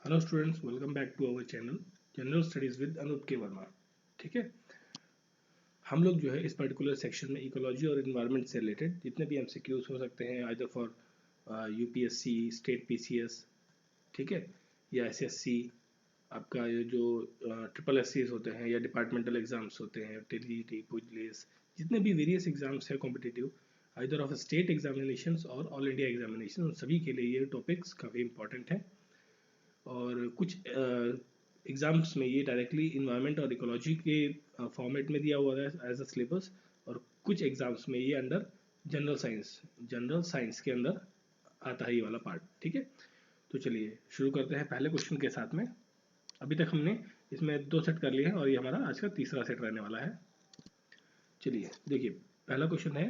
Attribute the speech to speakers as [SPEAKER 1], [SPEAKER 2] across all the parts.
[SPEAKER 1] Hello students, welcome back to our channel general studies with Anoop K Verma. ठीक है, हम लोग जो है इस पर्टिकुलर सेक्शन में इकोलॉजी और इन्वायरमेंट से रिलेटेड जितने भी एमसीक्यूज हो सकते हैं either for UPSC, state PCS, ठीक है, या एसएससी, आपका ये जो ट्रिपल एससीज होते हैं या डिपार्टमेंटल एग्जाम्स होते हैं, टीजीटी, पुलिस, जितने भी वेरियस एग्जाम्स हैं competitive either of state examinations और ऑल इंडिया एग्जामिनेशन, उन सभी के लिए ये टॉपिक्स काफ़ी इंपॉर्टेंट हैं। और कुछ एग्ज़ाम्स में ये डायरेक्टली इन्वायरमेंट और इकोलॉजी के फॉर्मेट में दिया हुआ है एज अ सिलेबस, और कुछ एग्ज़ाम्स में ये अंडर जनरल साइंस के अंदर आता है ये वाला पार्ट। ठीक है, तो चलिए शुरू करते हैं पहले क्वेश्चन के साथ में। अभी तक हमने इसमें 2 सेट कर लिए हैं और ये हमारा आज का तीसरा सेट रहने वाला है। चलिए देखिए, पहला क्वेश्चन है,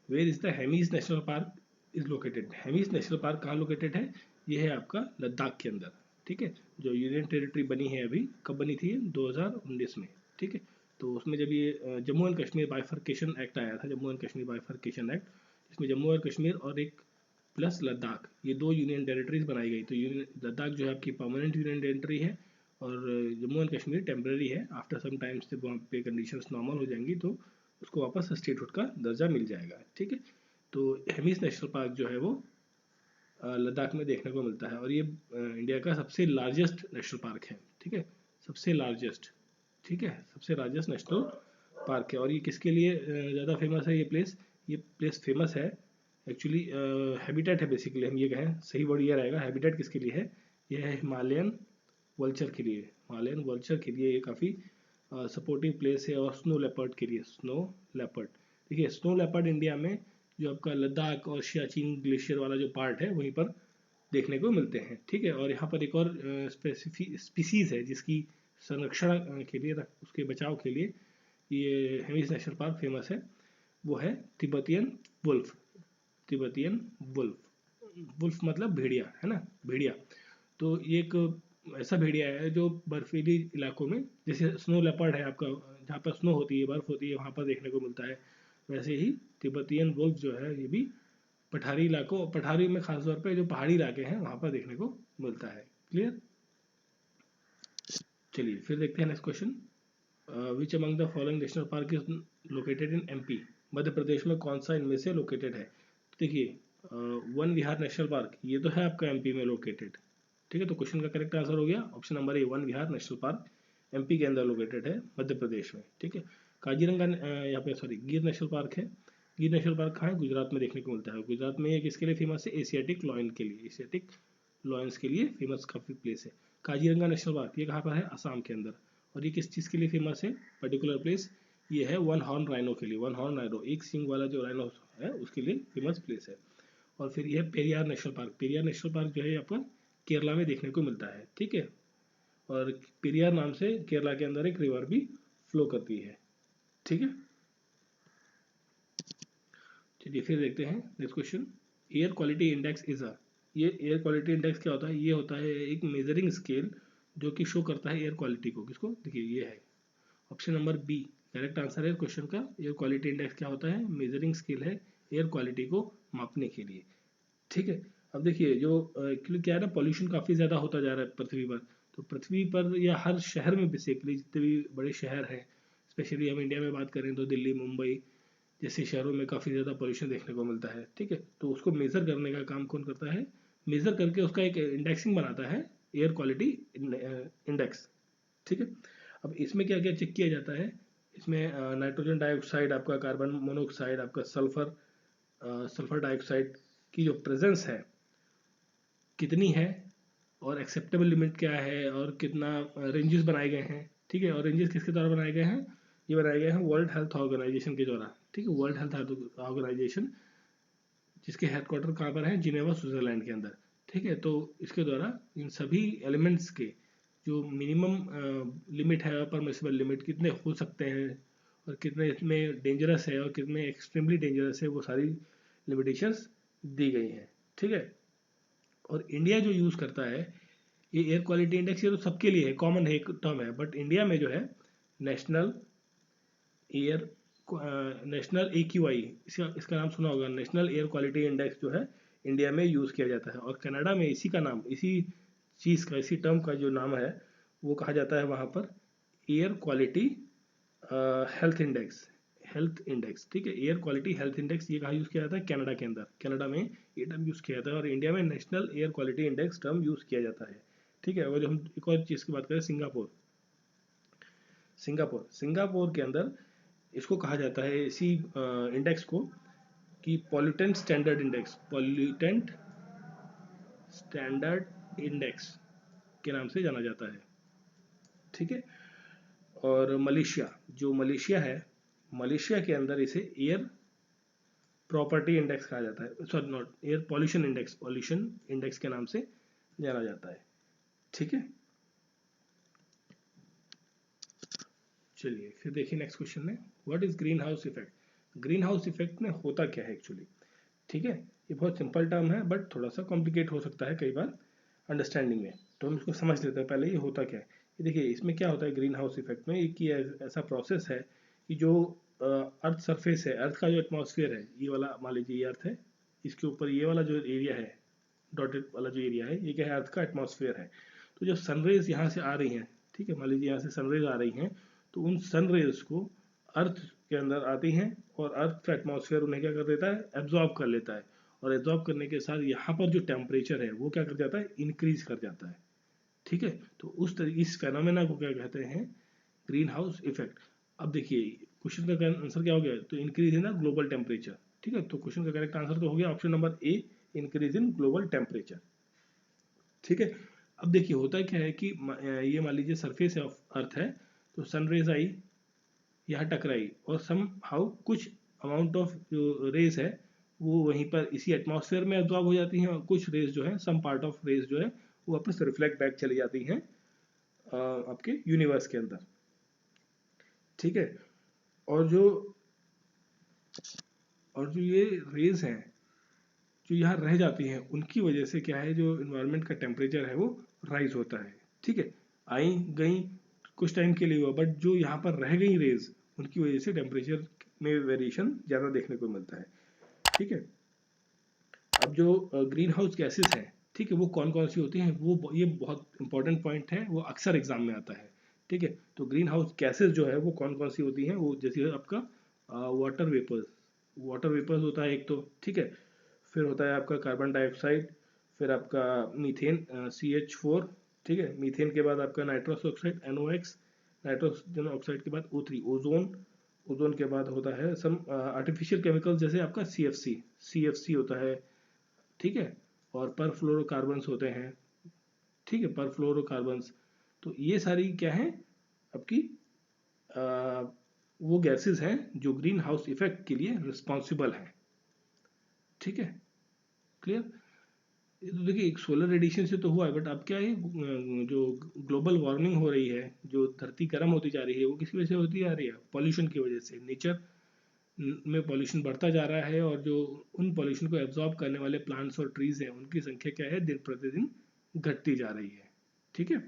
[SPEAKER 1] where is the Hemis national park is located. Hemis national park कहाँ लोकेटेड है? ये है आपका लद्दाख के अंदर। ठीक है, जो यूनियन टेरिटरी बनी है अभी, कब बनी थी? 2019 में। ठीक है, तो उसमें जब ये Jammu and Kashmir bifurcation act आया था, Jammu and Kashmir bifurcation act, इसमें जम्मू एंड कश्मीर और एक प्लस लद्दाख, ये 2 यूनियन टेरिटरीज बनाई गई। तो लद्दाख जो है आपकी परमानेंट यूनियन टेरिटरी है और जम्मू एंड कश्मीर टेम्प्रेरी है। आफ्टर सम टाइम्स जब वहाँ पे कंडीशंस नॉर्मल हो जाएंगी तो उसको वापस स्टेटहुड का दर्जा मिल जाएगा। ठीक है, तो हेमिस नेशनल पार्क जो है वो लद्दाख में देखने को मिलता है और ये इंडिया का सबसे लार्जेस्ट नेशनल पार्क है। ठीक है, सबसे लार्जेस्ट, ठीक है, सबसे लार्जेस्ट नेशनल पार्क है। और ये किसके लिए ज़्यादा फेमस है? ये प्लेस फेमस है एक्चुअली, हैबिटेट है बेसिकली, हम ये कहें सही वर्ड ये रहेगा। हैबिटेट किसके लिए है? ये है हिमालयन वल्चर के लिए। हिमालयन वल्चर के लिए ये काफ़ी सपोर्टिव प्लेस है। और स्नो लेपर्ड के लिए, स्नो लेपर्ड, देखिए स्नो लेपर्ड इंडिया में जो आपका लद्दाख और सियाचिन ग्लेशियर वाला जो पार्ट है वहीं पर देखने को मिलते हैं। ठीक है, और यहाँ पर एक और स्पेसिफिक स्पीसीज है जिसकी संरक्षण के लिए, उसके बचाव के लिए ये हेमिस नेशनल पार्क फेमस है। वो है Tibetan wolf. Tibetan wolf, wolf मतलब भेड़िया, है ना, भेड़िया। तो ये एक ऐसा भेड़िया है जो बर्फीली इलाकों में, जैसे स्नो लेपर्ड है आपका, जहाँ पर स्नो होती है, बर्फ होती है, वहाँ पर देखने को मिलता है, वैसे ही तिब्बतियन वुल्फ जो है ये भी पठारी इलाकों, पठारी में खासतौर पे जो पहाड़ी इलाके हैं वहाँ पर देखने को मिलता है। क्लियर? चलिए फिर देखते हैं next question. Which among the following national park is located in MP. Madhya Pradesh में कौन सा इनमें से लोकेटेड है? देखिए, वन विहार नेशनल पार्क ये तो है आपका एमपी में लोकेटेड। ठीक है, तो क्वेश्चन का करेक्ट आंसर हो गया option number A, one Vihar national park MP के अंदर लोकेटेड है, मध्य प्रदेश में। ठीक है, काजीरंगा यहाँ पे सॉरी गिर नेशनल पार्क है। गिर नेशनल पार्क कहाँ है? गुजरात में देखने को मिलता है। गुजरात में ये किसके लिए फेमस है? एशियाटिक लॉयन के लिए, एशियाटिक लॉयंस के लिए फेमस काफ़ी प्लेस है। काजीरंगा नेशनल पार्क ये कहाँ पर है? असम के अंदर। और ये किस चीज़ के लिए फेमस है पर्टिकुलर प्लेस? ये है वन हॉर्न राइनो के लिए। वन हॉर्न राइनो, एक सिंग वाला जो राइनो है उसके लिए फेमस प्लेस है। और फिर यह Periyar national park. Periyar national park जो है आपका केरला में देखने को मिलता है। ठीक है, और पेरियार नाम से केरला के अंदर एक रिवर भी फ्लो करती है। ठीक है, चलिए फिर देखते हैं next question. Air quality index is a, ये एयर क्वालिटी इंडेक्स क्या होता है? ये होता है एक मेजरिंग स्केल जो कि शो करता है एयर क्वालिटी को। किसको? देखिए ये है option number B correct answer है क्वेश्चन का। एयर क्वालिटी इंडेक्स क्या होता है? मेजरिंग स्केल है एयर क्वालिटी को मापने के लिए। ठीक है, अब देखिए जो एक्चुअली क्या है ना, पॉल्यूशन काफ़ी ज़्यादा होता जा रहा है पृथ्वी पर। तो पृथ्वी पर या हर शहर में बेसिकली, जितने भी बड़े शहर हैं, स्पेशली हम इंडिया में बात करें तो दिल्ली, मुंबई जैसे शहरों में काफ़ी ज़्यादा पॉल्यूशन देखने को मिलता है। ठीक है, तो उसको मेज़र करने का काम कौन करता है? मेज़र करके उसका एक इंडेक्सिंग बनाता है, एयर क्वालिटी इंडेक्स। ठीक है, अब इसमें क्या क्या चेक किया जाता है? इसमें नाइट्रोजन डाइऑक्साइड, आपका कार्बन मोनोऑक्साइड, आपका सल्फर डाइऑक्साइड की जो प्रेजेंस है कितनी है, और एक्सेप्टेबल लिमिट क्या है, और कितना रेंजेस बनाए गए हैं। ठीक है, और रेंजेस किसके द्वारा बनाए गए हैं? ये बनाए गए हैं वर्ल्ड हेल्थ ऑर्गेनाइजेशन के द्वारा। ठीक है, वर्ल्ड हेल्थ ऑर्गेनाइजेशन जिसके हेडक्वार्टर कहाँ पर है? जिनेवा, स्विट्जरलैंड के अंदर। ठीक है, तो इसके द्वारा इन सभी एलिमेंट्स के जो मिनिमम लिमिट है, परमिसिबल लिमिट कितने हो सकते हैं और कितने इसमें डेंजरस है और कितने एक्सट्रीमली डेंजरस है, वो सारी लिमिटेशंस दी गई हैं। ठीक है, और इंडिया जो यूज़ करता है ये एयर क्वालिटी इंडेक्स, ये तो सबके लिए है, कॉमन है, एक टर्म है, बट इंडिया में जो है नेशनल एयर नेशनल AQI, इसका नाम सुना होगा, नेशनल एयर क्वालिटी इंडेक्स जो है इंडिया में यूज़ किया जाता है। और कनाडा में इसी का नाम, इसी चीज़ का, इसी टर्म का जो नाम है वो कहा जाता है वहाँ पर air quality health index. Health index, ठीक है, एयर क्वालिटी हेल्थ इंडेक्स, ये कहाँ यूज़ किया जाता है? कनाडा के अंदर, कनाडा में ये टर्म यूज़ किया जाता है, और इंडिया में national air quality index term use किया जाता है, ठीक है। और हम एक और चीज़ की बात करें, सिंगापुर, सिंगापुर, सिंगापुर के अंदर इसको कहा जाता है इसी इंडेक्स को कि pollutant standard index, pollutant standard index के नाम से जाना जाता है, ठीक है। और मलेशिया, जो मलेशिया है, मलेशिया के अंदर इसे एयर प्रॉपर्टी इंडेक्स कहा जाता है, sorry not air pollution index, pollution index के नाम से जाना जाता है, ठीक है। चलिए फिर देखिए नेक्स्ट क्वेश्चन में, what is green house effect. Green house effect में होता क्या है एक्चुअली, ठीक है। ये बहुत सिंपल टर्म है बट थोड़ा सा कॉम्प्लिकेट हो सकता है कई बार अंडरस्टैंडिंग में, तो हम इसको समझ लेते हैं पहले ये होता क्या है। ये देखिए इसमें क्या होता है ग्रीन हाउस इफेक्ट में, एक ऐसा प्रोसेस है कि जो अर्थ सरफेस है, अर्थ का जो एटमॉस्फेयर है, ये वाला मान लीजिए ये अर्थ है, इसके ऊपर ये वाला जो एरिया है, डॉटेड वाला जो एरिया है, ये क्या है? अर्थ का एटमॉस्फेयर है। तो जब सनरेज यहाँ से आ रही हैं, ठीक है, मान लीजिए यहाँ से सनरेज आ रही हैं, तो उन सनरेज को अर्थ के अंदर आती हैं और अर्थ का एटमॉस्फेयर उन्हें क्या कर देता है? एब्जॉर्ब कर लेता है, और एब्जॉर्ब करने के साथ यहाँ पर जो टेम्परेचर है वो क्या कर जाता है? इंक्रीज कर जाता है, ठीक है। तो इस फेनोमेना को क्या कहते हैं? Green house effect. अब देखिए क्वेश्चन का आंसर क्या हो गया? तो increase in the global temperature, ठीक है। तो क्वेश्चन का करेक्ट आंसर तो हो गया option number A, increase in global temperature, ठीक है। अब देखिए होता क्या है कि ये मान लीजिए सरफेस ऑफ अर्थ है, तो सनरेज आई, यहाँ टकराई, और सम हाउ कुछ अमाउंट ऑफ जो रेज है वो वहीं पर इसी एटमॉस्फेयर में एब्जॉर्ब हो जाती हैं, और कुछ रेज जो है, सम पार्ट ऑफ रेज जो है वो वापस रिफ्लेक्ट बैक चली जाती हैं आपके यूनिवर्स के अंदर, ठीक है। और जो ये रेज हैं जो यहाँ रह जाती हैं, उनकी वजह से क्या है, जो इन्वायरमेंट का टेम्परेचर है वो राइज होता है, ठीक है। आई गई कुछ टाइम के लिए हुआ, बट जो यहाँ पर रह गई रेज, उनकी वजह से टेम्परेचर में वेरिएशन ज़्यादा देखने को मिलता है, ठीक है। अब जो ग्रीन हाउस गैसेस हैं, ठीक है, वो कौन कौन सी होती हैं, वो ये बहुत इंपॉर्टेंट पॉइंट है, वो अक्सर एग्जाम में आता है, ठीक है। तो ग्रीन हाउस गैसेस जो है वो कौन कौन सी होती हैं, वो जैसे आपका वाटर वेपर्स, वाटर वेपर्स होता है एक तो, ठीक है। फिर होता है आपका कार्बन डाइऑक्साइड, फिर आपका मीथेन CH4, ठीक है। मीथेन के बाद आपका nitrous oxide NOx, nitrogen oxide के बाद O3 ओजोन, ओजोन के बाद होता है सम आर्टिफिशियल केमिकल्स जैसे आपका CFC होता है, ठीक है। और परफ्लोरोकार्बन्स होते हैं, ठीक है, परफ्लोरोकार्बन्स। तो ये सारी क्या है आपकी वो गैसेस हैं जो ग्रीन हाउस इफेक्ट के लिए रिस्पॉन्सिबल हैं, ठीक है, क्लियर। तो देखिए एक सोलर रेडिएशन से तो हुआ है, बट अब क्या है, जो ग्लोबल वार्मिंग हो रही है, जो धरती गर्म होती जा रही है, वो किसकी वजह से होती जा रही है? पॉल्यूशन की वजह से। नेचर में पॉल्यूशन बढ़ता जा रहा है, और जो उन पॉल्यूशन को एब्जॉर्ब करने वाले प्लांट्स और ट्रीज हैं, उनकी संख्या क्या है? दिन प्रतिदिन घटती जा रही है, ठीक है।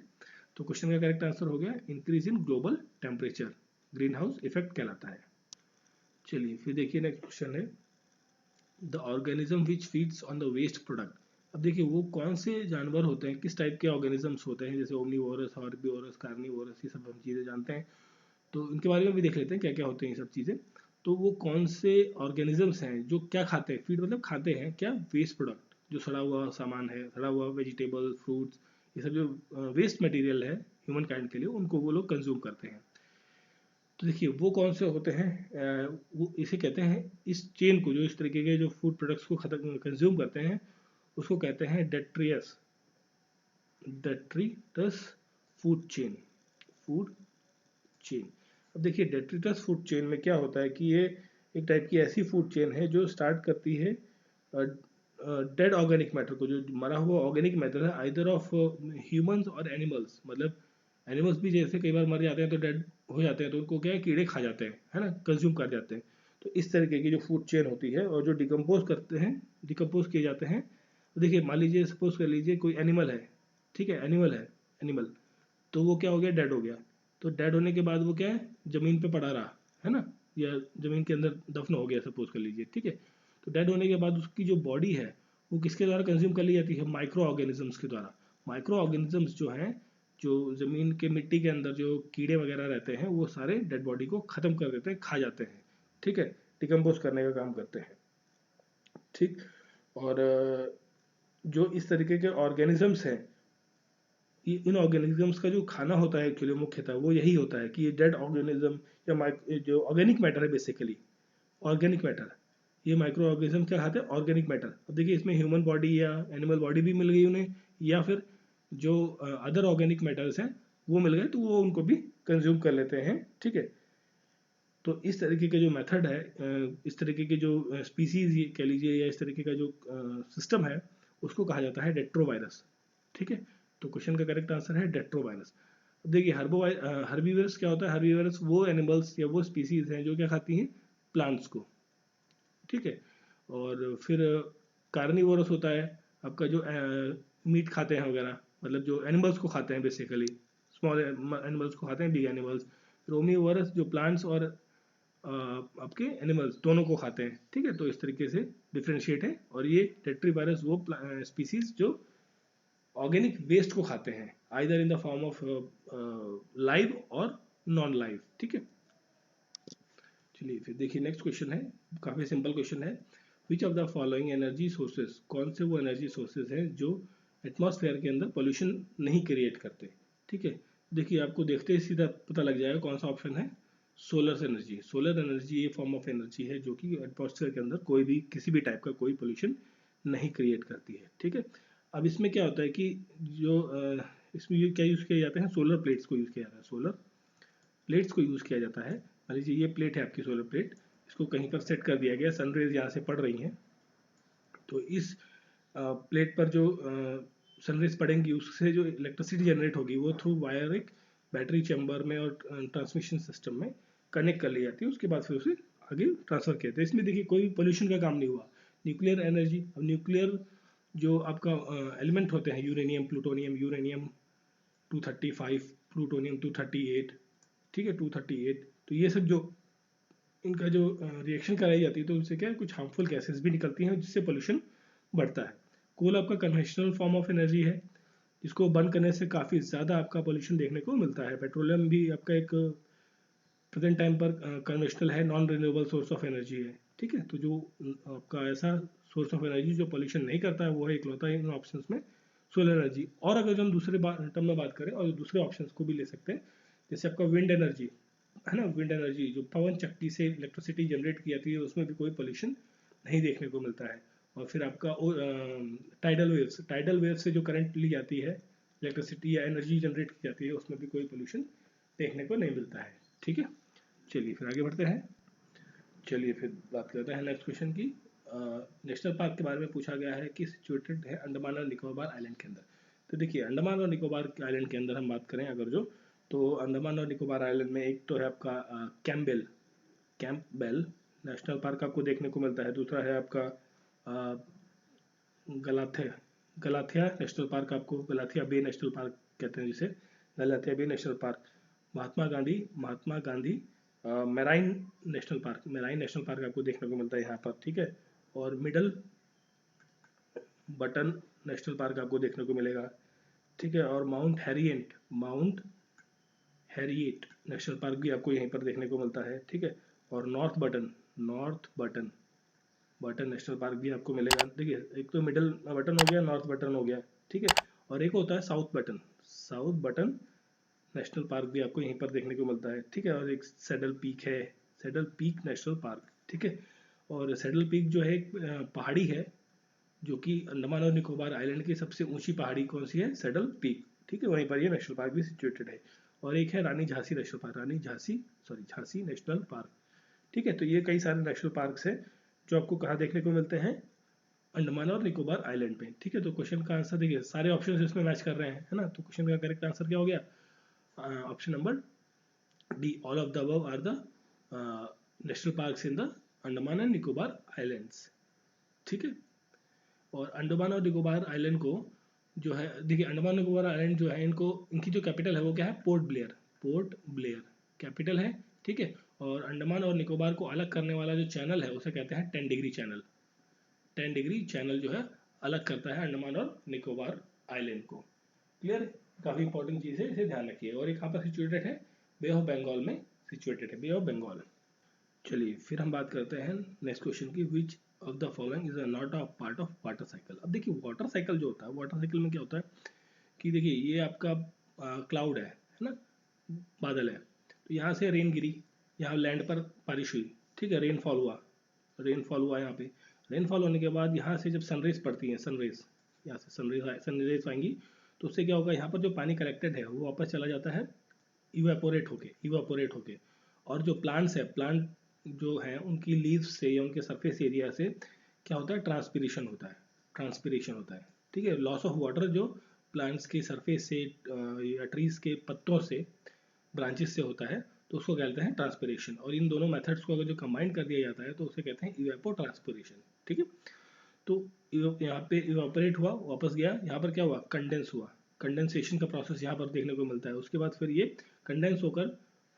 [SPEAKER 1] तो क्वेश्चन का करेक्ट आंसर हो गया increase in global temperature, green house effect कहलाता है। चलिए फिर देखिए नेक्स्ट क्वेश्चन है, the organism which feeds on the waste product. अब देखिए वो कौन से जानवर होते हैं, किस टाइप के ऑर्गेनिजम्स होते हैं, जैसे ओमनीवोरस, हर्बीवोरस, कार्निवोरस, ये सब हम चीज़ें जानते हैं, तो इनके बारे में भी देख लेते हैं क्या क्या होते हैं ये सब चीज़ें। तो वो कौन से ऑर्गेनिजम्स हैं जो क्या खाते हैं? फीड मतलब खाते हैं क्या? वेस्ट प्रोडक्ट, जो सड़ा हुआ सामान है, सड़ा हुआ वेजिटेबल, फ्रूट्स, ये सब जो वेस्ट मटेरियल है ह्यूमन काइंड के लिए, उनको वो लोग कंज्यूम करते हैं। तो देखिए वो कौन से होते हैं, वो इसे कहते हैं, इस चेन को, जो इस तरीके के जो फूड प्रोडक्ट्स को खत्म कंज्यूम करते हैं, उसको कहते हैं detritus, detritus food chain, food chain. अब देखिए डेट्रिटस फूड चेन में क्या होता है कि ये एक टाइप की ऐसी फूड चेन है जो स्टार्ट करती है डेड ऑर्गेनिक मैटर को, जो मरा हुआ ऑर्गेनिक मैटर है, आइदर ऑफ ह्यूमंस और एनिमल्स, मतलब एनिमल्स भी जैसे कई बार मर जाते हैं तो डेड हो जाते हैं, तो उनको क्या है, कीड़े खा जाते हैं, है ना, कंज्यूम कर जाते हैं। तो इस तरीके की जो फूड चेन होती है, और जो डिकम्पोज करते हैं, डिकम्पोज किए जाते हैं। तो देखिए मान लीजिए सपोज कर लीजिए कोई एनिमल है, ठीक है, एनिमल है, एनिमल, तो वो क्या हो गया? डेड हो गया। तो डेड होने के बाद वो क्या है? जमीन पे पड़ा रहा, है ना, या जमीन के अंदर दफन हो गया सपोज कर लीजिए, ठीक है। तो डेड होने के बाद उसकी जो बॉडी है वो किसके द्वारा कंज्यूम कर ली जाती है? माइक्रो ऑर्गेनिजम्स के द्वारा। माइक्रो ऑर्गेनिजम्स जो हैं, जो ज़मीन के मिट्टी के अंदर जो कीड़े वगैरह रहते हैं, वो सारे डेड बॉडी को ख़त्म कर देते हैं, खा जाते हैं, ठीक है, डिकम्पोज करने का काम करते हैं, ठीक। और जो इस तरीके के ऑर्गेनिजम्स हैं, इन ऑर्गेनिजम्स का जो खाना होता है एक्चुअली मुख्यतः वो यही होता है कि ये डेड ऑर्गेनिज्म या जो ऑर्गेनिक मैटर है बेसिकली, ऑर्गेनिक मैटर, ये माइक्रो ऑर्गेनिज्म क्या खाते हैं, ऑर्गेनिक मैटर। अब देखिए इसमें ह्यूमन बॉडी या एनिमल बॉडी भी मिल गई उन्हें, या फिर जो अदर ऑर्गेनिक मैटर्स हैं वो मिल गए, तो वो उनको भी कंज्यूम कर लेते हैं, ठीक है। तो इस तरीके का जो मेथड है, इस तरीके की जो स्पीसीज कह लीजिए, या इस तरीके का जो सिस्टम है, उसको कहा जाता है डेट्रोवायरस, ठीक है। तो क्वेश्चन का करेक्ट आंसर है डेट्रोवायरस। अब देखिए हर्बीवर्स क्या होता है, हर्बीवर्स वो एनिमल्स या वो स्पीसीज हैं जो क्या खाती हैं, प्लांट्स को, ठीक है। और फिर कार्निवोरस होता है आपका, जो मीट खाते हैं वगैरह, मतलब जो एनिमल्स को खाते हैं बेसिकली, स्मॉल एनिमल्स को खाते हैं, बिग एनिमल्स। रोमीवोरस जो प्लांट्स और आपके एनिमल्स दोनों को खाते हैं, ठीक है। तो इस तरीके से डिफ्रेंशिएट है। और ये टेट्रीवायरस वो स्पीसीज जो ऑर्गेनिक वेस्ट को खाते हैं, either in the form of live और नॉन लाइव, ठीक है। चलिए फिर देखिए नेक्स्ट क्वेश्चन है, काफ़ी सिंपल क्वेश्चन है। Which of the following energy sources, कौन से वो एनर्जी सोर्सेज हैं जो एटमॉस्फेयर के अंदर पोल्यूशन नहीं क्रिएट करते, ठीक है। देखिए आपको देखते ही सीधा पता लग जाएगा कौन सा ऑप्शन है, सोलर एनर्जी। सोलर एनर्जी ये फॉर्म ऑफ एनर्जी है जो कि एटमॉस्फेयर के अंदर कोई भी किसी भी टाइप का कोई पोल्यूशन नहीं क्रिएट करती है, ठीक है। अब इसमें क्या होता है कि जो इसमें ये क्या यूज़ किया जाता है, सोलर प्लेट्स को यूज़ किया जाता है, सोलर प्लेट्स को यूज़ किया जाता है। मान लीजिए ये प्लेट है आपकी सोलर प्लेट, इसको कहीं पर सेट कर दिया गया, सनरेज यहाँ से पड़ रही हैं, तो इस प्लेट पर जो सनरेज पड़ेंगी उससे जो इलेक्ट्रिसिटी जनरेट होगी वो थ्रू वायर एक बैटरी चैम्बर में और ट्रांसमिशन सिस्टम में कनेक्ट कर ली जाती है, उसके बाद फिर उसे आगे ट्रांसफर किया जाता है। इसमें देखिए कोई पोल्यूशन का काम नहीं हुआ। न्यूक्लियर एनर्जी, अब न्यूक्लियर जो आपका एलिमेंट होते हैं, यूरेनियम, प्लूटोनियम, यूरेनियम 235, प्लूटोनियम 238, ठीक है, 238, तो ये सब जो इनका जो रिएक्शन कराई जाती है तो उससे क्या है, कुछ हार्मफुल गैसेस भी निकलती हैं जिससे पोल्यूशन बढ़ता है। कोल आपका कन्वेंशनल फॉर्म ऑफ एनर्जी है, जिसको बर्न करने से काफ़ी ज़्यादा आपका पोल्यूशन देखने को मिलता है। पेट्रोलियम भी आपका एक प्रेजेंट टाइम पर कन्वेंशनल है, non renewable source of energy है, ठीक है। तो जो आपका ऐसा सोर्स ऑफ एनर्जी जो पोल्यूशन नहीं करता है वो है इकलौता इन ऑप्शंस में सोलर एनर्जी। और अगर हम दूसरे टर्म में बात करें और दूसरे ऑप्शंस को भी ले सकते हैं, जैसे आपका विंड एनर्जी है ना, विंड एनर्जी जो पवन चक्की से इलेक्ट्रिसिटी जनरेट की जाती है, उसमें भी कोई पोल्यूशन नहीं देखने को मिलता है। और फिर आपका टाइडल वेव्स से जो करंट ली जाती है, इलेक्ट्रिसिटी या एनर्जी जनरेट की जाती है, उसमें भी कोई पोल्यूशन देखने को नहीं मिलता है, ठीक है। चलिए फिर आगे बढ़ते हैं। चलिए फिर बात करते हैं नेक्स्ट क्वेश्चन की। नेशनल पार्क के बारे में पूछा गया है कि सिचुएटेड है अंडमान और निकोबार आइलैंड के अंदर। तो देखिए अंडमान और निकोबार आइलैंड के अंदर हम बात करें अगर जो, तो अंडमान और निकोबार आइलैंड में एक तो है आपका कैंपबेल नेशनल पार्क आपको देखने को मिलता है। दूसरा है आपका गलाथिया गलाथिया नेशनल पार्क, आपको गलाथिया बे नेशनल पार्क कहते हैं जिसे, Galathea bay national park. Mahatma Gandhi marine marine national park आपको देखने को मिलता है यहाँ पर, ठीक है। और मिडल बटन नेशनल पार्क आपको देखने को मिलेगा, ठीक है। और माउंट हैरिएट नेशनल पार्क भी आपको यहीं पर देखने को मिलता है, ठीक है। और नॉर्थ बटन नेशनल पार्क भी आपको मिलेगा। देखिए एक तो मिडल बटन हो गया, नॉर्थ बटन हो गया, ठीक है। और एक होता है साउथ बटन नेशनल पार्क भी आपको यहीं पर देखने को मिलता है, ठीक है। और एक सैडल पीक नेशनल पार्क, ठीक है। और सैडल पीक जो है एक पहाड़ी है जो कि अंडमान और निकोबार आइलैंड की सबसे ऊंची पहाड़ी कौन सी है, सैडल पीक, ठीक है। वहीं पर ये नेशनल पार्क भी सिचुएटेड है। और एक है Rani Jhansi national park, Jhansi national park, ठीक है। तो ये कई सारे नेशनल पार्क्स हैं जो आपको कहाँ देखने को मिलते हैं, अंडमान और निकोबार आइलैंड पे, ठीक है। तो क्वेश्चन का आंसर देखिए सारे ऑप्शन इसमें मैच कर रहे हैं, है ना। तो क्वेश्चन का करेक्ट आंसर क्या हो गया, option number D, all of the above are the national parks in the Andaman and Nicobar islands, ठीक है। और अंडमान और निकोबार आइलैंड को जो है, देखिए अंडमान निकोबार आइलैंड जो है, इनको इनकी जो कैपिटल है वो क्या है, पोर्ट ब्लेयर कैपिटल है, ठीक है। और अंडमान और निकोबार को अलग करने वाला जो चैनल है उसे कहते हैं 10 डिग्री चैनल। 10 डिग्री चैनल जो है अलग करता है अंडमान और निकोबार आइलैंड को, क्लियर, काफ़ी इंपॉर्टेंट चीज़ है, इसे ध्यान रखिए। और ये कहाँ पर सिचुएटेड है, बे ऑफ बंगाल में सिचुएटेड है, बे ऑफ बंगाल। चलिए फिर हम बात करते हैं नेक्स्ट क्वेश्चन की, which of the following is not a part of water cycle. अब देखिए वाटर साइकिल जो होता है, वाटर साइकिल में क्या होता है कि देखिए ये आपका क्लाउड है ना, बादल है, तो यहाँ से रेन गिरी, यहाँ लैंड पर बारिश हुई, ठीक है, रेनफॉल हुआ यहाँ पे। रेनफॉल होने के बाद यहाँ से जब सनरेज पड़ती है, सनरेज यहाँ से सनरेज आएंगी, तो उससे क्या होगा, यहाँ पर जो पानी कलेक्टेड है वो वापस चला जाता है इवापोरेट होके। और जो प्लांट्स है, प्लांट जो है उनकी लीव्स से या उनके सरफेस एरिया से क्या होता है, ट्रांसपिरेशन होता है, ठीक है, लॉस ऑफ वाटर जो प्लांट्स के सरफेस से या ट्रीज के पत्तों से, ब्रांचेस से होता है, तो उसको कहते हैं ट्रांसपिरेशन। और इन दोनों मेथड्स को अगर जो कंबाइन कर दिया जाता है तो उसे कहते हैं इवेपोट्रांसपिरेशन, ठीक है। तो यहाँ पे इवापोरेट हुआ, वापस गया, यहाँ पर क्या हुआ, कंडेंस हुआ, कंडेंसेशन का प्रोसेस यहाँ पर देखने को मिलता है। उसके बाद फिर ये कंडेंस होकर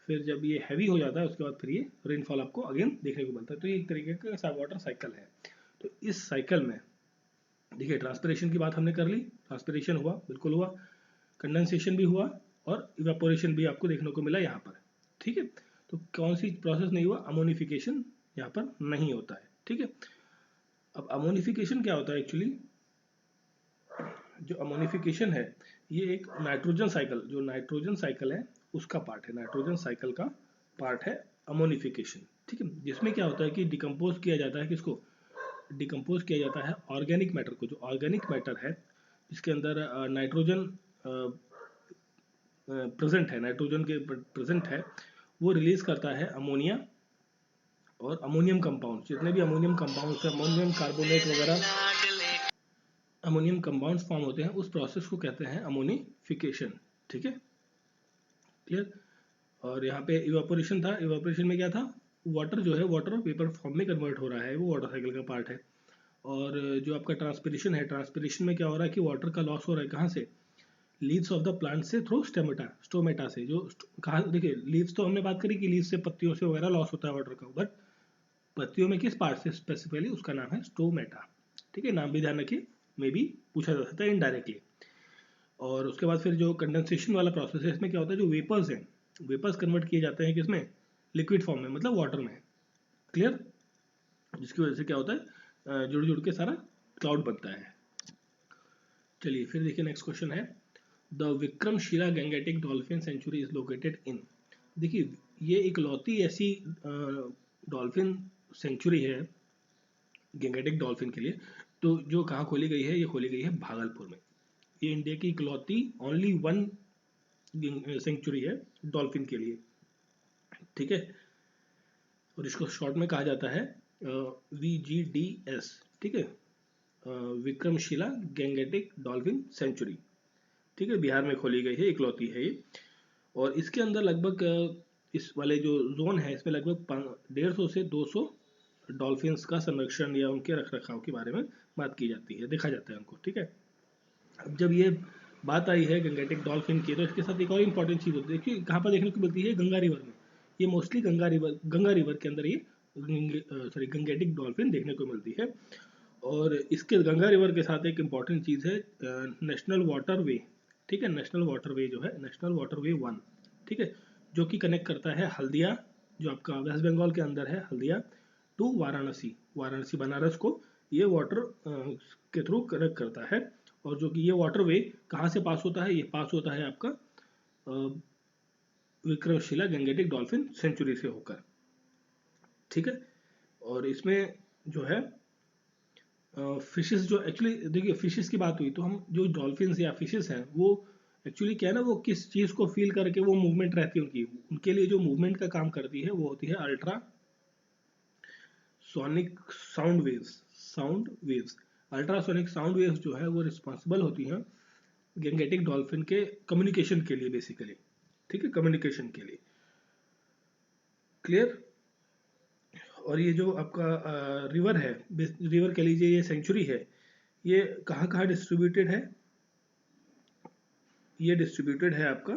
[SPEAKER 1] फिर जब ये हैवी हो जाता है उसके बाद फिर ये रेनफॉल आपको अगेन देखने को मिलता है। तो ये एक तरीके का वाटर साइकिल है। तो इस साइकिल में देखिए ट्रांसपिरेशन की बात हमने कर ली, ट्रांसपिरेशन हुआ, बिल्कुल हुआ, कंडेंसेशन भी हुआ और इवेपोरेशन भी आपको देखने को मिला यहाँ पर, ठीक है। तो कौन सी प्रोसेस नहीं हुआ, अमोनिफिकेशन यहाँ पर नहीं होता है, ठीक है। अब अमोनिफिकेशन क्या होता है एक्चुअली, जो अमोनिफिकेशन है ये एक नाइट्रोजन साइकिल, जो नाइट्रोजन साइकिल है उसका पार्ट है, नाइट्रोजन साइकिल का पार्ट है अमोनिफिकेशन, ठीक है। जिसमें क्या होता है कि डिकम्पोज किया जाता है, किसको डिकम्पोज किया जाता है, ऑर्गेनिक मैटर को। जो ऑर्गेनिक मैटर है जिसके अंदर नाइट्रोजन प्रेजेंट है, नाइट्रोजन के प्रेजेंट है, वो रिलीज करता है अमोनिया और अमोनियम कंपाउंड। जितने भी अमोनियम कंपाउंड्स है, अमोनियम कार्बोनेट वगैरह, अमोनियम कंपाउंड्स फॉर्म होते हैं, उस प्रोसेस को कहते हैं अमोनिफिकेशन, ठीक है, क्लियर। और यहाँ पे इवापोरेशन था, इवापोरेशन में क्या था, वाटर जो है वाटर वेपर फॉर्म में कन्वर्ट हो रहा है, वो वाटर साइकिल का पार्ट है। और जो आपका ट्रांसपिरेशन है, ट्रांसपिरेशन में क्या हो रहा है कि वाटर का लॉस हो रहा है, कहाँ से, लीव्स ऑफ द प्लांट से थ्रू स्टोमेटा से। जो कहाँ, देखिए लीव्स तो हमने बात करी कि लीव्स से, पत्तियों से वगैरह लॉस होता है वाटर का, बट पत्तियों में किस पार्ट से स्पेसिफिकली, उसका नाम है स्टोमेटा, ठीक है, नाम भी ध्यान रखिए, मे भी पूछा जा सकता है इनडायरेक्टली। और उसके बाद फिर जो कंडेंसेशन वाला प्रोसेस है, इसमें क्या होता है, जो वेपर्स हैं, वेपर्स कन्वर्ट किए जाते हैं किसमें, लिक्विड फॉर्म में, मतलब वाटर में, क्लियर। जिसकी वजह से क्या होता है, जुड़ जुड़ के सारा क्लाउड बनता है। चलिए फिर देखिए नेक्स्ट क्वेश्चन है, the Vikramshila Gangetic dolphin sanctuary is located इन। देखिए ये एक लौती ऐसी डॉल्फिन सेंचुरी है गैंगेटिक डॉल्फिन के लिए, तो जो कहाँ खोली गई है, ये खोली गई है भागलपुर में। ये इंडिया की इकलौती ओनली वन सेंचुरी है डॉल्फिन के लिए, ठीक है। और इसको शॉर्ट में कहा जाता है VGDS, ठीक है, विक्रमशिला गैंगेटिक डॉल्फिन सेंचुरी, ठीक है, बिहार में खोली गई है, इकलौती है ये। और इसके अंदर लगभग इस वाले जो जोन है इसमें लगभग 150 से 200 डॉल्फिन्स का संरक्षण या उनके रख रखाव के बारे में बात की जाती है, देखा जाता है उनको, ठीक है। अब जब ये बात आई है गंगेटिक डॉल्फिन की, तो इसके साथ एक और इम्पॉर्टेंट चीज़ होती है, देखिए कहाँ पर देखने को मिलती है, गंगा रिवर में। ये मोस्टली गंगा रिवर के अंदर ये गंगेटिक डॉल्फिन देखने को मिलती है। और इसके गंगा रिवर के साथ एक इम्पॉर्टेंट चीज़ है नेशनल वाटर वे, ठीक है, नेशनल वाटर वे जो है, नेशनल वाटर वे 1, ठीक है, जो कि कनेक्ट करता है हल्दिया, जो आपका वेस्ट बंगाल के अंदर है, हल्दिया टू वाराणसी, वाराणसी बनारस को ये वाटर के थ्रू कनेक्ट करता है। और जो कि ये वाटर वे कहाँ से पास होता है, ये पास होता है आपका विक्रमशिला गैंगेटिक डॉल्फिन सेंचुरी से होकर, ठीक है। और इसमें जो है फिशेस, जो एक्चुअली देखिए फिशेस की बात हुई तो हम जो डॉल्फिन्स या फिशेस हैं वो एक्चुअली क्या है ना, वो किस चीज़ को फील करके वो मूवमेंट रहती है उनकी, उनके लिए जो मूवमेंट का काम करती है वो होती है ultra sonic sound waves. Ultrasonic sound waves जो है वो रिस्पॉन्सिबल होती हैं गैंगेटिक डॉल्फिन के कम्युनिकेशन के लिए बेसिकली, ठीक है, कम्युनिकेशन के लिए, क्लियर। और ये जो आपका रिवर है, रिवर कह लीजिए, ये सेंचुरी है, ये कहाँ कहाँ डिस्ट्रीब्यूटेड है, ये डिस्ट्रीब्यूटेड है आपका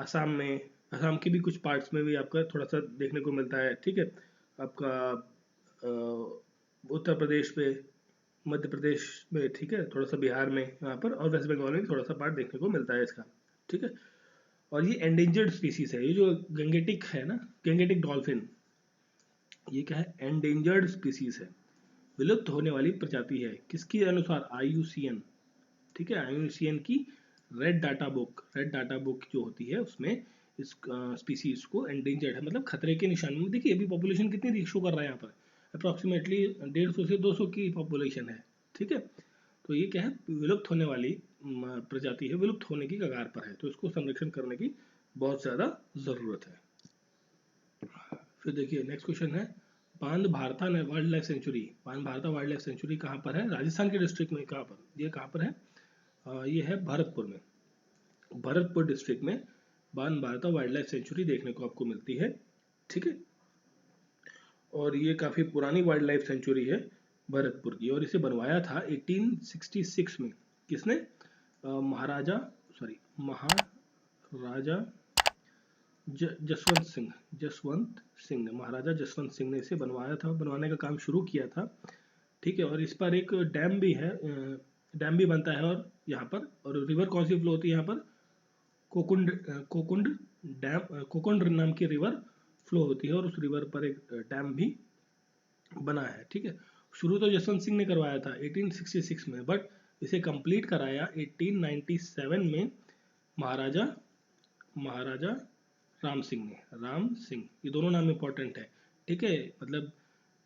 [SPEAKER 1] आसाम में, आसाम के भी कुछ पार्ट्स में भी आपका थोड़ा सा देखने को मिलता है, ठीक है, आपका उत्तर प्रदेश पे, मध्य प्रदेश में, ठीक है, थोड़ा सा बिहार में यहाँ पर, और वेस्ट बंगाल में भी थोड़ा सा पार्ट देखने को मिलता है इसका, ठीक है। और ये एंडेंजर्ड स्पीसीज है, ये जो गंगेटिक है ना, गंगेटिक डॉल्फिन, ये क्या है, एंडेंजर्ड स्पीसीज है, विलुप्त होने वाली प्रजाति है। किसके अनुसार, IUCN, ठीक है, IUCN की रेड डाटा बुक जो होती है उसमें इस स्पीसीज को एंडेंजर्ड है, मतलब खतरे के निशान में। देखिए अभी पॉपुलेशन कितनी शो कर रहा है यहाँ पर, अप्रॉक्सीमेटली 150 से 200 की पॉपुलेशन है, ठीक है। तो ये क्या है, विलुप्त होने वाली प्रजाति है, विलुप्त होने की कगार पर है, तो इसको संरक्षण करने की बहुत ज़्यादा ज़रूरत है। फिर देखिए नेक्स्ट क्वेश्चन है, बांध भारता वाइल्ड लाइफ सेंचुरी, बांध भारता वाइल्ड लाइफ सेंचुरी कहाँ पर है, राजस्थान के डिस्ट्रिक्ट में, कहाँ पर, ये कहाँ पर है, ये है भरतपुर में, भरतपुर डिस्ट्रिक्ट में बांध भारता वाइल्ड लाइफ सेंचुरी देखने को आपको मिलती है, ठीक है। और ये काफ़ी पुरानी वाइल्ड लाइफ सेंचुरी है भरतपुर की, और इसे बनवाया था 1866 में, किसने, महाराजा जसवंत सिंह ने, महाराजा जसवंत सिंह ने इसे बनवाया था, बनवाने का काम शुरू किया था, ठीक है। और इस पर एक डैम भी है, डैम भी बनता है, और यहाँ पर, और रिवर कौन सी फ्लो होती है यहाँ पर, कोकुंड नाम की रिवर फ्लो होती है, और उस रिवर पर एक डैम भी बना है, ठीक है। शुरू तो जसवंत सिंह ने करवाया था 1866 में, बट इसे कंप्लीट कराया 1897 में महाराजा राम सिंह ने, राम सिंह, ये दोनों नाम इंपॉर्टेंट है, ठीक है। मतलब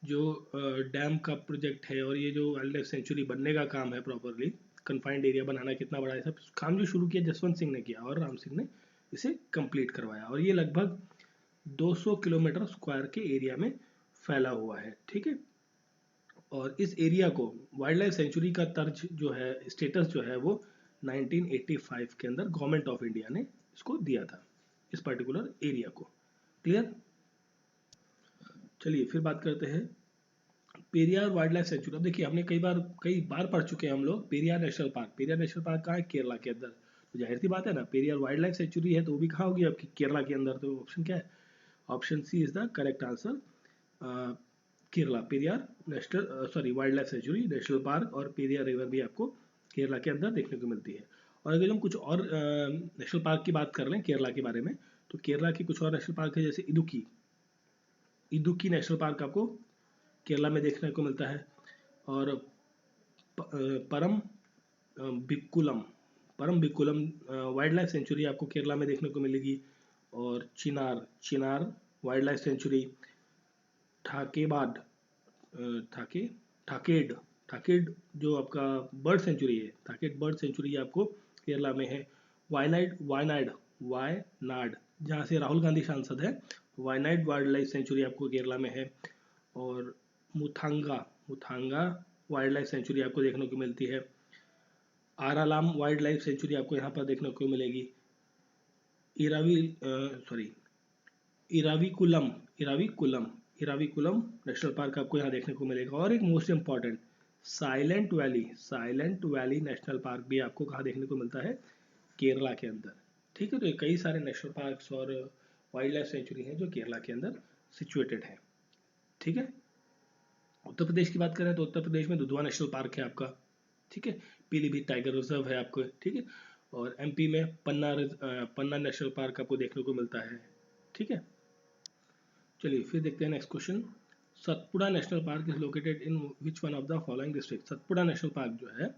[SPEAKER 1] जो डैम का प्रोजेक्ट है और ये जो वाइल्ड लाइफ सेंचुरी बनने का काम है, प्रॉपरली कन्फाइंड एरिया बनाना कितना बड़ा है, सब काम जो शुरू किया जसवंत सिंह ने किया, और राम सिंह ने इसे कंप्लीट करवाया, और ये लगभग 200 किलोमीटर स्क्वायर के एरिया में फैला हुआ है, ठीक है। और इस एरिया को वाइल्ड लाइफ सेंचुरी का तर्ज जो है, स्टेटस जो है, वो 1985 के अंदर गवर्नमेंट ऑफ इंडिया ने इसको दिया था, इस पर्टिकुलर एरिया को। क्लियर। चलिए फिर बात करते हैं पेरियार वाइल्ड लाइफ सेंचुरी। अब देखिए हमने कई बार पढ़ चुके हैं हम लोग Periyar national park. Periyar national park कहाँ है, केरला के अंदर, तो जाहिर सी बात है ना, पेरियार वाइल्ड लाइफ सेंचुरी है तो वो भी कहाँ होगी आपकी, केरला के अंदर। तो ऑप्शन क्या है, option C is the correct answer, Kerala. Periyar wild life sanctuary, national park और पेरियार रिवर भी आपको केरला के अंदर देखने को मिलती है। और अगर हम कुछ और नेशनल पार्क की बात कर लें केरला के बारे में, तो केरला की कुछ और नेशनल पार्क है, जैसे इदुक्की नेशनल पार्क आपको केरला में देखने को मिलता है, और परम बिक्कुलम वाइल्ड लाइफ सेंचुरी आपको केरला में देखने को मिलेगी, और चिनार वाइल्ड लाइफ सेंचुरी, ठाकेड जो आपका बर्ड सेंचुरी है, ठाकेड बर्ड सेंचुरी आपको केरला में है। वायनाड जहाँ से राहुल गांधी सांसद है, वायनाड वाइल्ड लाइफ सेंचुरी आपको केरला में है। और मुथांगा वाइल्ड लाइफ सेंचुरी आपको देखने को मिलती है। आरालाम वाइल्ड लाइफ सेंचुरी आपको यहाँ पर देखने को मिलेगी। इराविकुलम नेशनल पार्क आपको यहाँ देखने को मिलेगा। और एक most important silent valley national park भी आपको कहाँ देखने को मिलता है, केरला के अंदर, ठीक है। तो ये कई सारे नेशनल पार्क्स और वाइल्ड लाइफ सेंचुरी हैं जो केरला के अंदर सिचुएटेड है, ठीक है। उत्तर प्रदेश की बात करें तो उत्तर प्रदेश में दुधवा नेशनल पार्क है आपका, ठीक है। पीलीभीत टाइगर रिजर्व है आपको, ठीक है। और MP में पन्ना नेशनल पार्क आपको देखने को मिलता है, ठीक है। चलिए फिर देखते हैं next question. Satpura national park is located in which one of the following district. Satpura national park जो है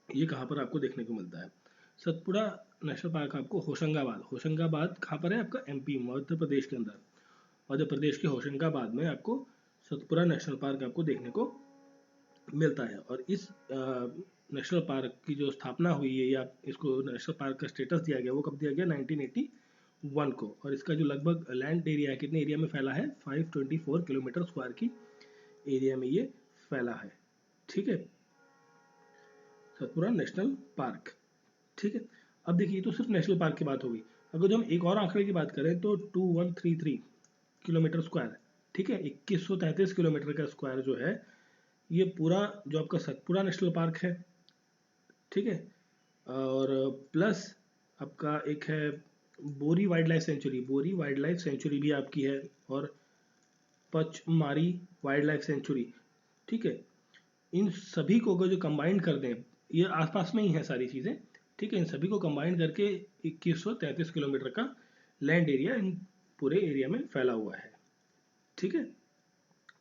[SPEAKER 1] ये कहाँ पर आपको देखने को मिलता है। सतपुड़ा नेशनल पार्क आपको होशंगाबाद कहाँ पर है आपका, MP मध्य प्रदेश के अंदर। मध्य प्रदेश के होशंगाबाद में आपको सतपुड़ा नेशनल पार्क आपको देखने को मिलता है। और इस नेशनल पार्क की जो स्थापना हुई है, या इसको नेशनल पार्क का स्टेटस दिया गया, वो कब दिया गया, 1981 को। और इसका जो लगभग लैंड एरिया है, कितने एरिया में फैला है, 524 किलोमीटर स्क्वायर की एरिया में ये फैला है, ठीक है, सतपुड़ा नेशनल पार्क, ठीक है। अब देखिए तो सिर्फ नेशनल पार्क की बात होगी। अगर जो हम एक और आंकड़े की बात करें तो 2133 किलोमीटर स्क्वायर, ठीक है, 2133 किलोमीटर का स्क्वायर जो है, ये पूरा जो आपका सतपुड़ा नेशनल पार्क है, ठीक है। और प्लस आपका एक है बोरी वाइल्ड लाइफ सेंचुरी भी आपकी है, और पचमारी वाइल्ड लाइफ सेंचुरी, ठीक है। इन सभी को अगर जो कंबाइन कर दें, ये आसपास में ही है सारी चीज़ें, ठीक है, इन सभी को कंबाइन करके 2133 किलोमीटर का लैंड एरिया इन पूरे एरिया में फैला हुआ है, ठीक है।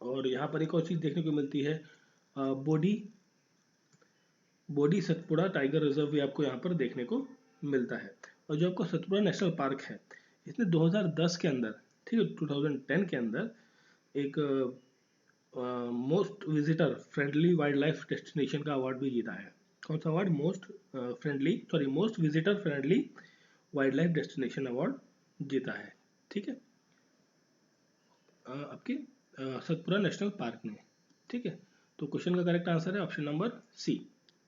[SPEAKER 1] और यहाँ पर एक और चीज़ देखने को मिलती है, बोडी सतपुड़ा टाइगर रिजर्व भी आपको यहाँ पर देखने को मिलता है। और जो आपको सतपुड़ा नेशनल पार्क है, इसने 2010 के अंदर, ठीक है, 2010 के अंदर एक most visitor friendly wild life destination का अवार्ड भी जीता है। कौन सा award? Most visitor friendly wild life destination award जीता है, ठीक है, आपके सतपुड़ा नेशनल पार्क में, ठीक है। तो क्वेश्चन का करेक्ट आंसर है ऑप्शन नंबर सी,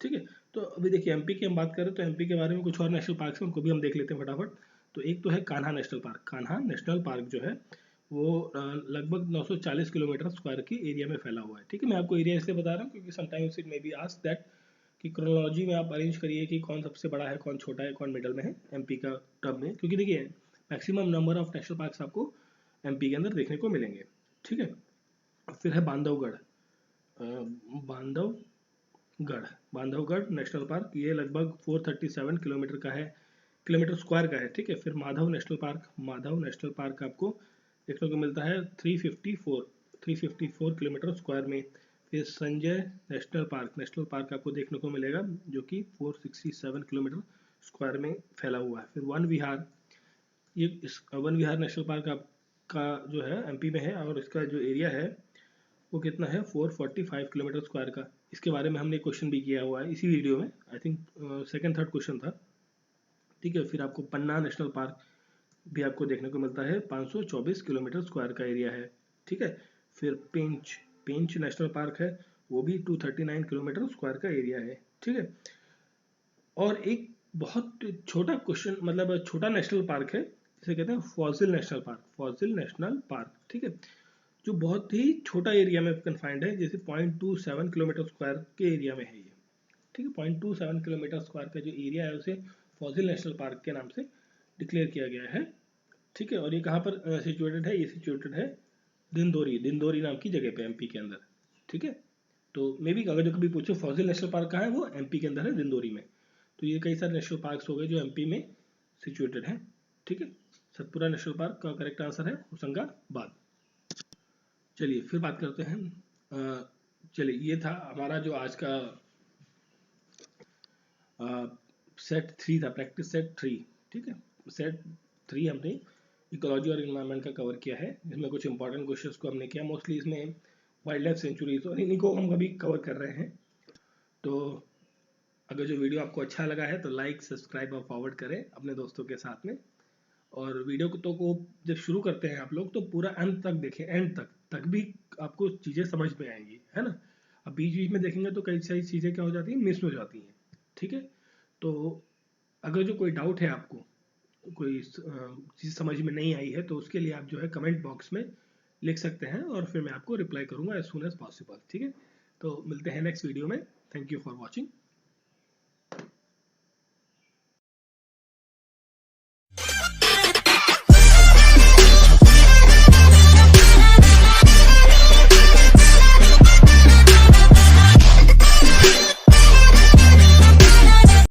[SPEAKER 1] ठीक है। तो अभी देखिए एमपी की हम बात करें तो एमपी के बारे में कुछ और नेशनल पार्क हैं, उनको भी हम देख लेते हैं फटाफट। तो एक तो है Kanha national park. Kanha national park जो है वो लगभग 940 किलोमीटर स्क्वायर की एरिया में फैला हुआ है, ठीक है। मैं आपको एरिया इसलिए बता रहा हूँ क्योंकि sometimes it may be asked that कि क्रोनोलॉजी में आप अरेंज करिए कि कौन सबसे बड़ा है, कौन छोटा है, कौन मिडल में है एमपी का टर्म में, क्योंकि देखिए maximum number of national parks आपको एमपी के अंदर देखने को मिलेंगे, ठीक है। फिर है बांधवगढ़। बांधवगढ़ नेशनल पार्क, ये लगभग 437 किलोमीटर का है, किलोमीटर स्क्वायर का है, ठीक है। फिर माधव नेशनल पार्क आपको देखने को मिलता है 354 किलोमीटर स्क्वायर में। फिर संजय नेशनल पार्क आपको देखने को मिलेगा जो कि 467 किलोमीटर स्क्वायर में फैला हुआ है। फिर वन विहार, ये इस वन विहार नेशनल पार्क आपका जो है एमपी में है और इसका जो एरिया है वो कितना है, 445 किलोमीटर स्क्वायर का। इसके बारे में हमने क्वेश्चन भी किया हुआ है इसी वीडियो में, I think second third question था, ठीक है। फिर आपको पन्ना नेशनल पार्क भी आपको देखने को मिलता है, 524 किलोमीटर स्क्वायर का एरिया है, ठीक है। फिर पेंच नेशनल पार्क है, वो भी 239 किलोमीटर स्क्वायर का एरिया है, ठीक है। और एक बहुत छोटा क्वेश्चन, मतलब छोटा नेशनल पार्क है जिसे कहते हैं फॉसिल नेशनल पार्क, ठीक है, जो बहुत ही छोटा एरिया में कन्फाइंड है, जैसे 0.27 किलोमीटर स्क्वायर के एरिया में है ये, ठीक है। 0.27 किलोमीटर स्क्वायर का जो एरिया है उसे फॉसिल नेशनल पार्क के नाम से डिक्लेयर किया गया है, ठीक है। और ये कहाँ पर सिचुएटेड है? ये सिचुएटेड है दिंदोरी नाम की जगह पे एमपी के अंदर, ठीक है। तो मे बी अगर जो कभी पूछो फॉसिल नेशनल पार्क कहाँ है, वो एमपी के अंदर है, दिंदोरी में। तो ये कई सारे नेशनल पार्क्स हो गए जो एमपी में सिचुएटेड हैं, ठीक है। सतपुड़ा नेशनल पार्क का करेक्ट आंसर है होशंगाबाद। चलिए फिर बात करते हैं, चलिए ये था हमारा जो आज का सेट 3 था, प्रैक्टिस सेट 3, ठीक है। सेट 3 हमने इकोलॉजी और इन्वायरमेंट का कवर किया है, इसमें कुछ इंपॉर्टेंट क्वेश्चंस को हमने किया, मोस्टली इसमें वाइल्ड लाइफ सेंचुरीज और इन्हीं को हम कभी कवर कर रहे हैं। तो अगर जो वीडियो आपको अच्छा लगा है तो लाइक, सब्सक्राइब और फॉरवर्ड करें अपने दोस्तों के साथ में। और वीडियो को जब शुरू करते हैं आप लोग तो पूरा अंत तक देखें, एंड तक भी आपको चीज़ें समझ में आएंगी, है ना। अब बीच बीच में देखेंगे तो कई सारी चीज़ें क्या हो जाती हैं, मिस हो जाती हैं, ठीक है। तो अगर जो कोई डाउट है आपको, कोई चीज़ समझ में नहीं आई है तो उसके लिए आप जो है कमेंट बॉक्स में लिख सकते हैं और फिर मैं आपको रिप्लाई करूँगा एज सून एज पॉसिबल, ठीक है। तो मिलते हैं नेक्स्ट वीडियो में। Thank you for watching.